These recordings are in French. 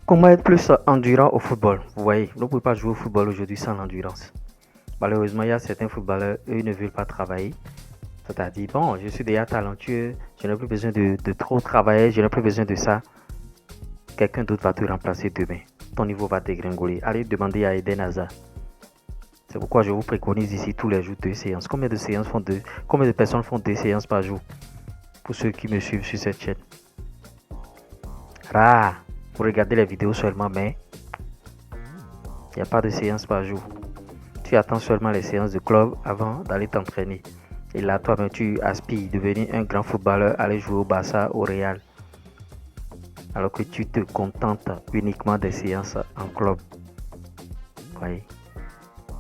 Comment être plus endurant au football? Vous voyez, vous ne pouvez pas jouer au football aujourd'hui sans l'endurance. Malheureusement, il y a certains footballeurs, eux, ils ne veulent pas travailler. C'est-à-dire, bon, je suis déjà talentueux, je n'ai plus besoin de trop travailler, je n'ai plus besoin de ça. Quelqu'un d'autre va te remplacer demain. Ton niveau va dégringoler. Allez demander à Eden Hazard. C'est pourquoi je vous préconise ici tous les jours 2 séances. Combien de personnes font 2 séances par jour? Pour ceux qui me suivent sur cette chaîne. Rare. Vous regardez les vidéos seulement, mais il n'y a pas de séance par jour. Tu attends seulement les séances de club avant d'aller t'entraîner. Et là, toi-même, tu aspires devenir un grand footballeur, aller jouer au Barça, au Real. Alors que tu te contentes uniquement des séances en club. Oui.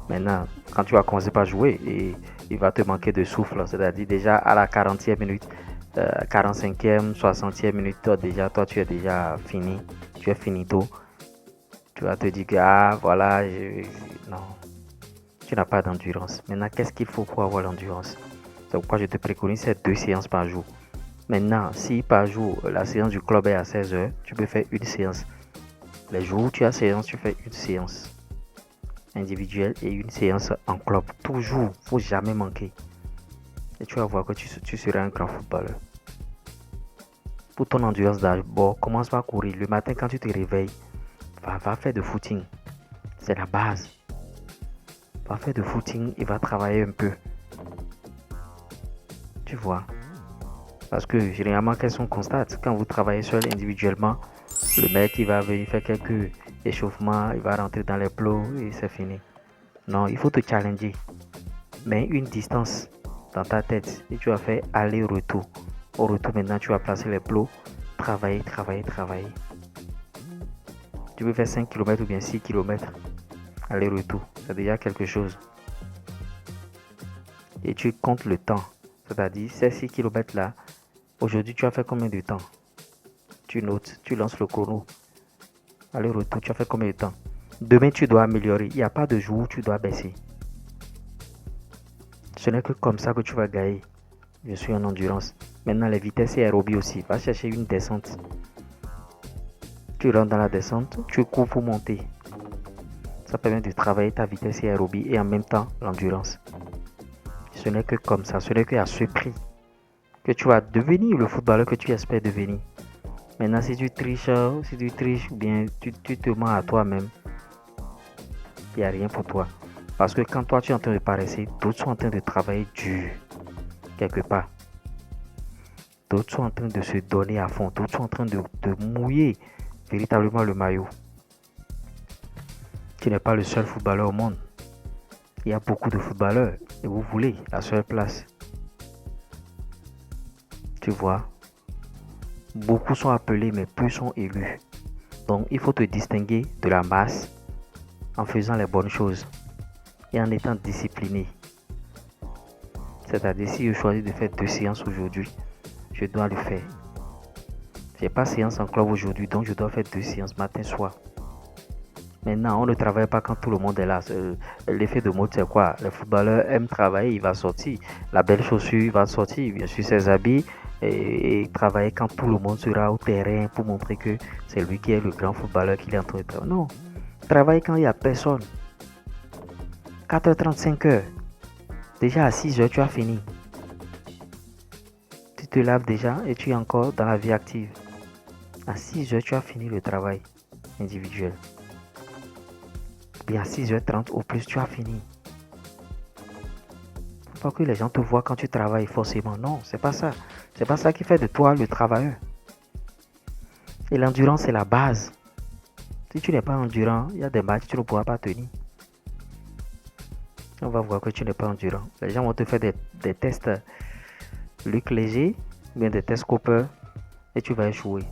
Maintenant, quand tu vas commencer par jouer, et il va te manquer de souffle. C'est-à-dire déjà à la 40e minute, 45e, 60e minute, toi tu es déjà fini. Tu es finito. Tu vas te dire que voilà, non. Tu n'as pas d'endurance. Maintenant, qu'est-ce qu'il faut pour avoir l'endurance? C'est pourquoi je te préconise ces 2 séances par jour. Maintenant, si par jour, la séance du club est à 16h, tu peux faire une séance. Les jours où tu as séance, tu fais une séance individuelle et une séance en club. Toujours, il ne faut jamais manquer. Et tu vas voir que tu seras un grand footballeur. Pour ton endurance d'abord, commence par courir. Le matin, quand tu te réveilles, va faire de footing. C'est la base. Va faire de footing et va travailler un peu. Tu vois. Parce que généralement, qu'est-ce qu'on constate? Quand vous travaillez seul individuellement, le mec il va venir faire quelques échauffements, il va rentrer dans les plots et c'est fini. Non, il faut te challenger. Mais une distance dans ta tête et tu vas faire aller-retour. Au retour, maintenant, tu vas placer les plots, travailler. Tu peux faire 5 km ou bien 6 km aller-retour. C'est déjà quelque chose. Et tu comptes le temps. C'est-à-dire, ces 6 km là, aujourd'hui, tu as fait combien de temps? Tu notes, tu lances le chrono. Aller-retour, tu as fait combien de temps? Demain, tu dois améliorer. Il n'y a pas de jour où tu dois baisser. Ce n'est que comme ça que tu vas gagner. Je suis en endurance. Maintenant, les vitesses et aérobie aussi. Va chercher une descente. Tu rentres dans la descente, tu cours pour monter. Ça permet de travailler ta vitesse et aérobie et en même temps l'endurance. Ce n'est que comme ça, ce n'est qu'à ce prix que tu vas devenir le footballeur que tu espères devenir. Maintenant, si tu triches ou bien tu te mens à toi-même, il n'y a rien pour toi. Parce que quand toi tu es en train de paresser, d'autres sont en train de travailler dur, quelque part. D'autres sont en train de se donner à fond, d'autres sont en train de mouiller véritablement le maillot. Tu n'es pas le seul footballeur au monde. Il y a beaucoup de footballeurs et vous voulez la seule place. Tu vois, beaucoup sont appelés mais peu sont élus. Donc il faut te distinguer de la masse en faisant les bonnes choses et en étant discipliné. C'est-à-dire si je choisis de faire 2 séances aujourd'hui, je dois le faire. J'ai pas séance en club aujourd'hui, donc je dois faire 2 séances matin soir. Maintenant, on ne travaille pas quand tout le monde est là. L'effet de mode, c'est quoi? Le footballeur aime travailler, il va sortir. La belle chaussure, il va sortir, bien sûr, ses habits. Et travailler quand tout le monde sera au terrain pour montrer que c'est lui qui est le grand footballeur qu'il est en train de travailler. Non. Travaille quand il n'y a personne. 4h30, 5h. Déjà à 6h, tu as fini. Tu te laves déjà et tu es encore dans la vie active. À 6h, tu as fini le travail individuel. Et à 6h30 au plus, tu as fini. Faut pas que les gens te voient quand tu travailles forcément. Non, c'est pas ça. C'est pas ça qui fait de toi le travailleur. Et l'endurance, c'est la base. Si tu n'es pas endurant, il y a des matchs que tu ne pourras pas tenir. On va voir que tu n'es pas endurant. Les gens vont te faire des tests Luc Léger, bien des tests Cooper, et tu vas échouer.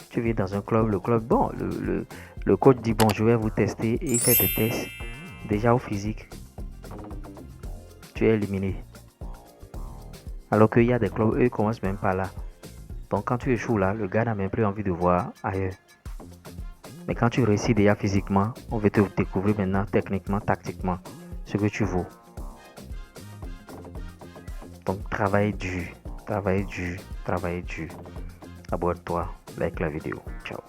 Tu viens dans un club, le club, bon, le coach dit bon, je vais vous tester et il fait des tests déjà au physique. Tu es éliminé. Alors qu'il y a des clubs, eux, ils commencent même pas là. Donc quand tu échoues là, le gars n'a même plus envie de voir ailleurs. Mais quand tu réussis déjà physiquement, on veut te découvrir maintenant techniquement, tactiquement, ce que tu vaux. Donc travaille dur. Travaillez dur, travaillez dur. Abonne-toi, like la vidéo. Ciao.